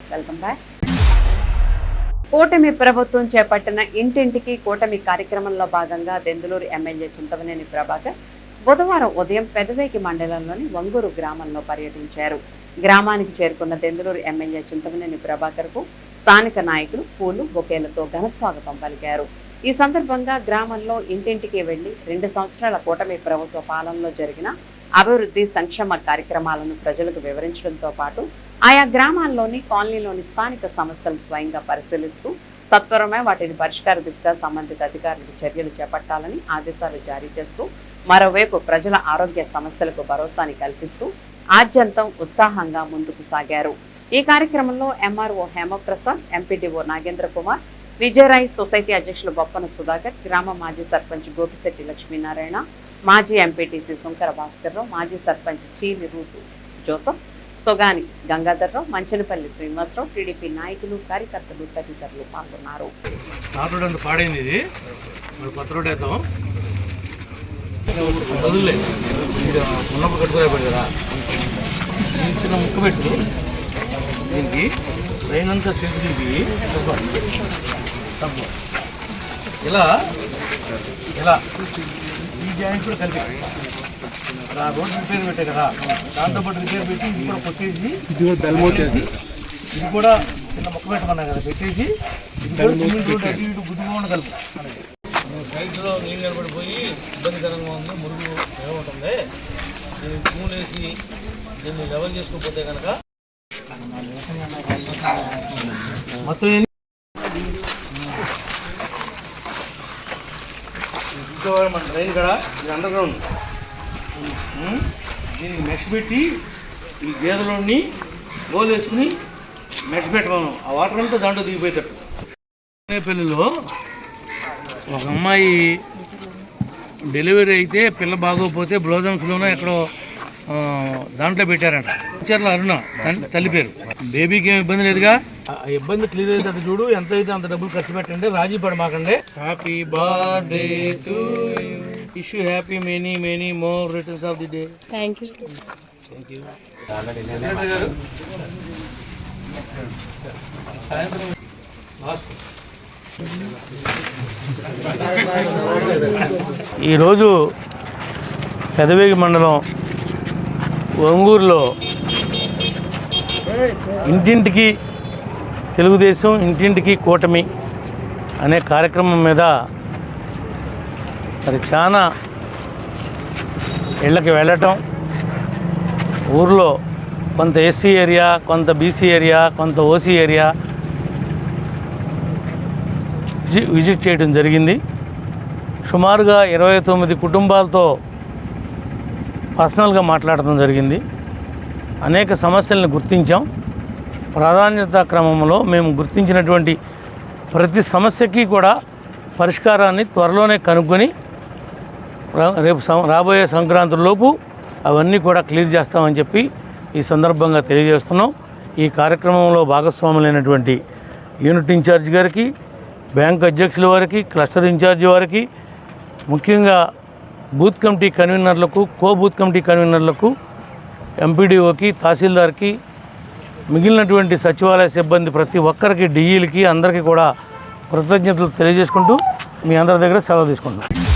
Welcome back. కూటమి ప్రభుత్వం చేపట్టిన ఇంటింటికి కూటమి కార్యక్రమంలో భాగంగా దెందులూరు ఎమ్మెల్యే చింతమనేని ప్రభాకర్ బుధవారం ఉదయం పెదవేగి మండలంలోని వంగూరు గ్రామంలో పర్యటించారు. గ్రామానికి చేరుకున్న దెందులూరు ఎమ్మెల్యే చింతమనేని ప్రభాకర్ కు స్థానిక నాయకులు పూలు బొకేలతో ఘనస్వాగతం పలికారు. ఈ సందర్భంగా గ్రామంలో ఇంటింటికి వెళ్లి 2 సంవత్సరాల కూటమి ప్రభుత్వ పాలనలో జరిగిన అభివృద్ధి సంక్షేమ కార్యక్రమాలను ప్రజలకు వివరించడంతో పాటు ఆయా గ్రామాల్లోని కాలనీలోని స్థానిక సమస్యలు స్వయంగా పరిశీలిస్తూ సత్వరమే వాటిని పరిష్కార దిశగా సంబంధిత అధికారులకు చర్యలు చేపట్టాలని ఆదేశాలు జారీ చేస్తూ మరోవైపు ప్రజల ఆరోగ్య సమస్యలకు భరోసాని కల్పిస్తూ ఆద్యంతం ఉత్సాహంగా ముందుకు సాగారు. ఈ కార్యక్రమంలో MRO Hemaprasad, MPDO Nagendra Kumar, Vijayarai society అధ్యక్షులు బొప్పన సుధాకర్, గ్రామ మాజీ సర్పంచ్ గోపిశెట్టి లక్ష్మీనారాయణ, మాజీ ఎంపీటీసీ సుంకర భాస్కర్రావు, మాజీ సర్పంచ్ చీని రూతు జోసఫ్, సొగాని గంగాధర్రావు, మంచనపల్లి శ్రీనివాసరావు, టీడీపీ నాయకులు, కార్యకర్తలు తదితరులు పాల్గొన్నారు. ఇలా ఇలా ఈ జాయింట్ కూడా కలిపి రోడ్ రిపేర్ పెట్టే కదా, దాంతోపాటు రిపేర్ పెట్టి ఇది కూడా కొట్టేసి ఇది కూడా చిన్న మొక్క పెట్టమన్నా కదా పెట్టేసి ఇది కూడా సిమెంట్ రోడ్ అటు ఇటు గుద్దుగా ఉన్న కలుపు. సైడ్లో నీళ్ళు నిలబడిపోయి ఇబ్బందికరంగా ఉంది, మురుగు ఏముంటుంది. దీన్ని పూలేసి దీన్ని లెవెల్ చేసుకోకపోతే కనుక మొత్తం మన ట్రైన్ కూడా ఇది అండర్ గ్రౌండ్. దీనికి మెష్ పెట్టి ఈ గేదెలోని గోలు వేసుకుని మెష్ పెట్టమను, ఆ వాటర్ అంతా దాంట్లో దిగిపోయేటట్టు. పెళ్ళిలో ఒక అమ్మాయి డెలివరీ అయితే పిల్ల బాగోకపోతే బ్లోజమ్స్లోనో ఎక్కడో దాంట్లో పెట్టారంట. టీచర్ల అరుణ తల్లి పేరు. బేబీకి ఏమి ఇబ్బంది లేదుగా, ఆ ఇబ్బంది క్లియర్ అయితే చూడు, ఎంత అయితే అంత డబ్బులు ఖర్చు పెట్టండి, రాజీ పడమాకండి. Happy birthday to you, wish you happy many many more returns of the day. Thank you. Thank you. ఈరోజు పెదవేగి మండలం వంగూరులో ఇంటింటికి తెలుగుదేశం, ఇంటింటికి కూటమి అనే కార్యక్రమం మీద మరి చాలా ఇళ్ళకి వెళ్ళటం, ఊర్లో కొంత ఎస్సీ ఏరియా, కొంత బీసీ ఏరియా, కొంత ఓసీ ఏరియా విజిట్ చేయడం జరిగింది. సుమారుగా 29 కుటుంబాలతో పర్సనల్గా మాట్లాడటం జరిగింది. అనేక సమస్యలను గుర్తించాం. ప్రాధాన్యత క్రమంలో మేము గుర్తించినటువంటి ప్రతి సమస్యకి కూడా పరిష్కారాన్ని త్వరలోనే కనుక్కొని రేపు రాబోయే సంక్రాంతిలోపు అవన్నీ కూడా క్లియర్ చేస్తామని చెప్పి ఈ సందర్భంగా తెలియజేస్తున్నాం. ఈ కార్యక్రమంలో భాగస్వాములైనటువంటి యూనిట్ ఇన్ఛార్జ్ గారికి, బ్యాంక్ అధ్యక్షుల వారికి, క్లస్టర్ ఇన్ఛార్జి వారికి, ముఖ్యంగా బూత్ కమిటీ కన్వీనర్లకు, బూత్ కమిటీ కన్వీనర్లకు, ఎంపీడీఓకి, తహసీల్దార్కి, మిగిలినటువంటి సచివాలయ సిబ్బంది ప్రతి ఒక్కరికి, డిఈలకి అందరికీ కూడా కృతజ్ఞతలు తెలియజేసుకుంటూ మీ అందరి దగ్గర సెలవు తీసుకుంటున్నాం.